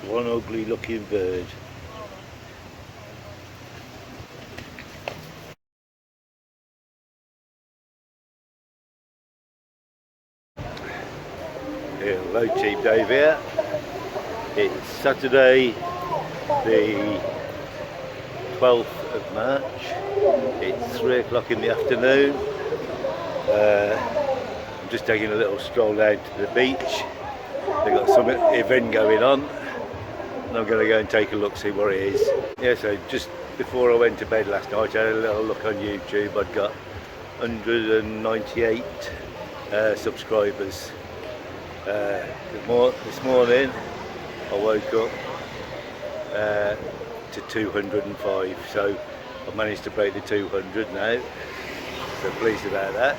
One ugly looking bird. Yeah, hello Team Dave here. It's Saturday the 12th of March. It's 3 o'clock in the afternoon. I'm just taking a little stroll down to the beach. They've got some event going on and I'm going to go and take a look, see what it is. Yeah, so just before I went to bed last night I had a little look on YouTube. I'd got 198 subscribers. This morning I woke up to 205, so I've managed to break the 200 now, so pleased about that.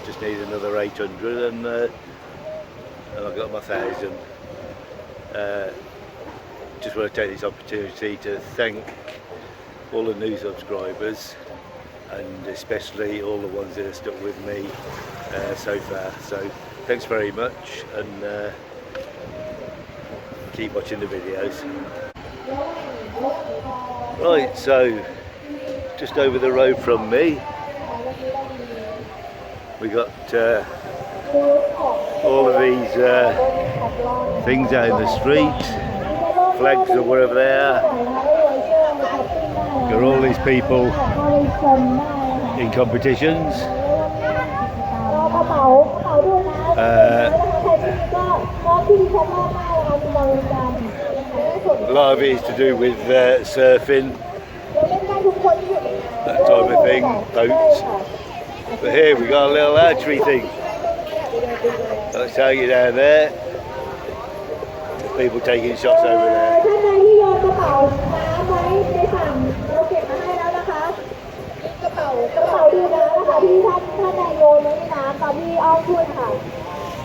Just need another 800 and I've got my 1,000. Just want to take this opportunity to thank all the new subscribers and especially all the ones that have stuck with me so far. So thanks very much and keep watching the videos. Right, so just over the road from me we got all of these things out in the street, flags or whatever they are. Got all these people in competitions. A lot of it is to do with surfing, that type of thing, boats. But here we got a little archery thing. Let's take it down there. People taking shots over there.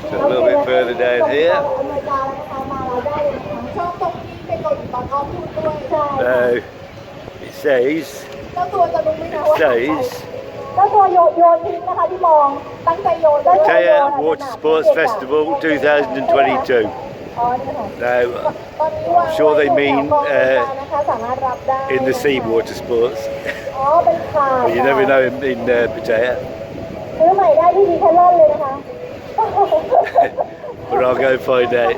So a little bit further down here. It says Pattaya Watersports Festival 2022. Now, I'm sure they mean in the sea water sports. But you never know in Pattaya. But I'll go find out.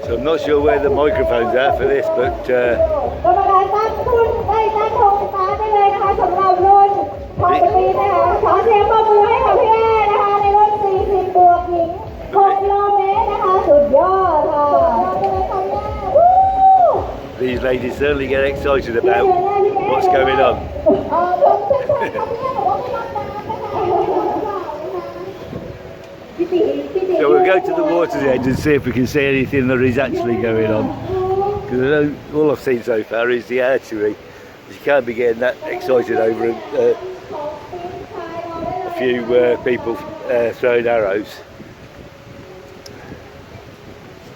So I'm not sure where the microphones are for this, but these ladies certainly get excited about what's going on. So we'll go to the water's edge and see if we can see anything that is actually going on. Because all I've seen so far is the archery. You can't be getting that excited over a few people throwing arrows.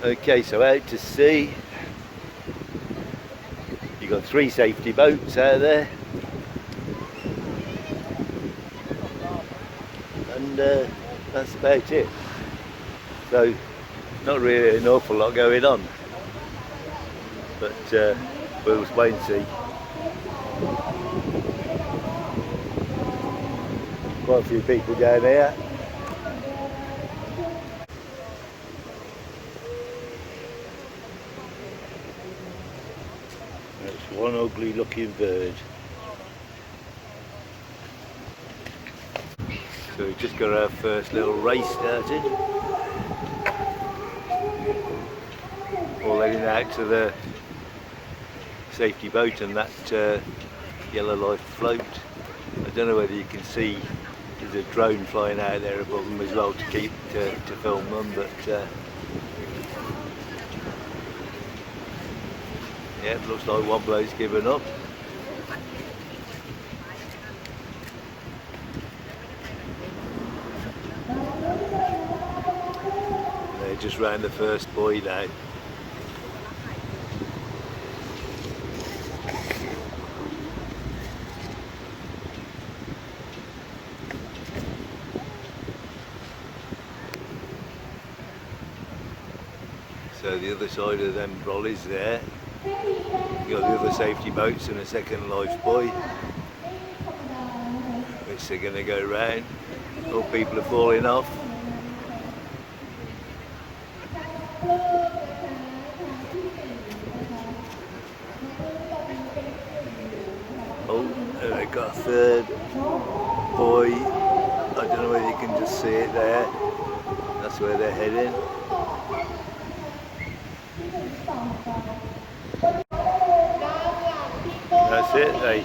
Okay, so out to sea. You've got 3 safety boats out there. And that's about it. So, not really an awful lot going on. But we'll just wait and see. Quite a few people down here. That's one ugly looking bird. So we've just got our first little race started. All heading out to the safety boat and that yellow life float. I don't know whether you can see there's a drone flying out there above them as well to keep to film them, but yeah, it looks like one bloke's given up. They're just round the first buoy now. So the other side of them trolleys there, you got the other safety boats and a second life buoy, which they're going to go round. All people are falling off. Oh, and they've got a third buoy. I don't know whether you can just see it there. That's where they're heading. That's it, they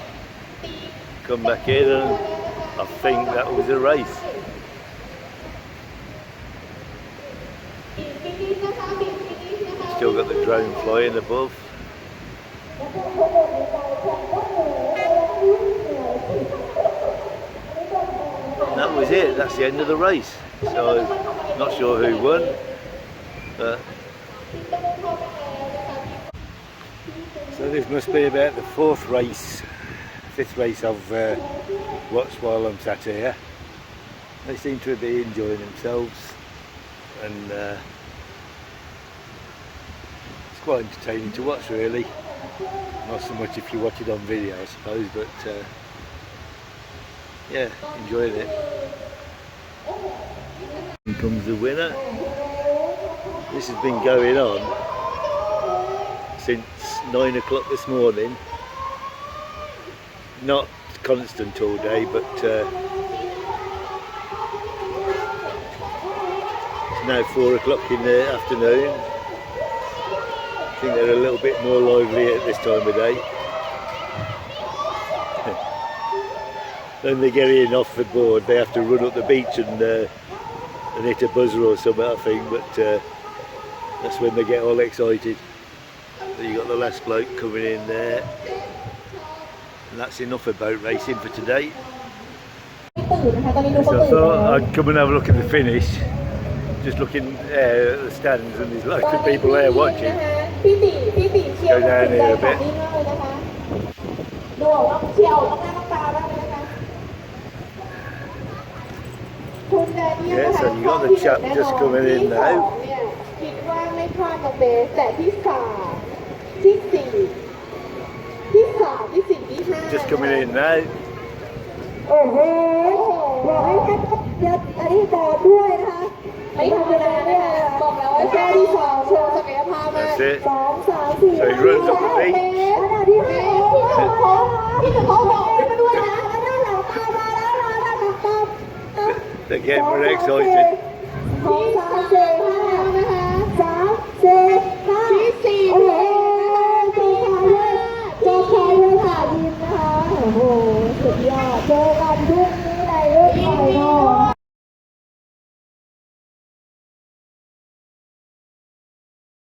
come back in, and I think that was a race. Still got the drone flying above. And that was it, that's the end of the race. So, not sure who won, but so this must be about the fifth race I've watched while I'm sat here. They seem to be enjoying themselves, and it's quite entertaining to watch, really. Not so much if you watch it on video, I suppose, but yeah, enjoying it. Here comes the winner. This has been going on since 9 o'clock this morning. Not constant all day, but it's now 4 o'clock in the afternoon. I think they're a little bit more lively at this time of day. When they're getting off the board, they have to run up the beach and hit a buzzer or something, I think, but that's when they get all excited. So you got the last bloke coming in there, and that's enough of boat racing for today. So I thought I'd come and have a look at the finish, just looking at the stands, and there's loads of people there watching. Go down here a bit. Yeah, so you got the chap just coming in now. Just coming in now. That's it. So he runs up the beach. They're getting very excited.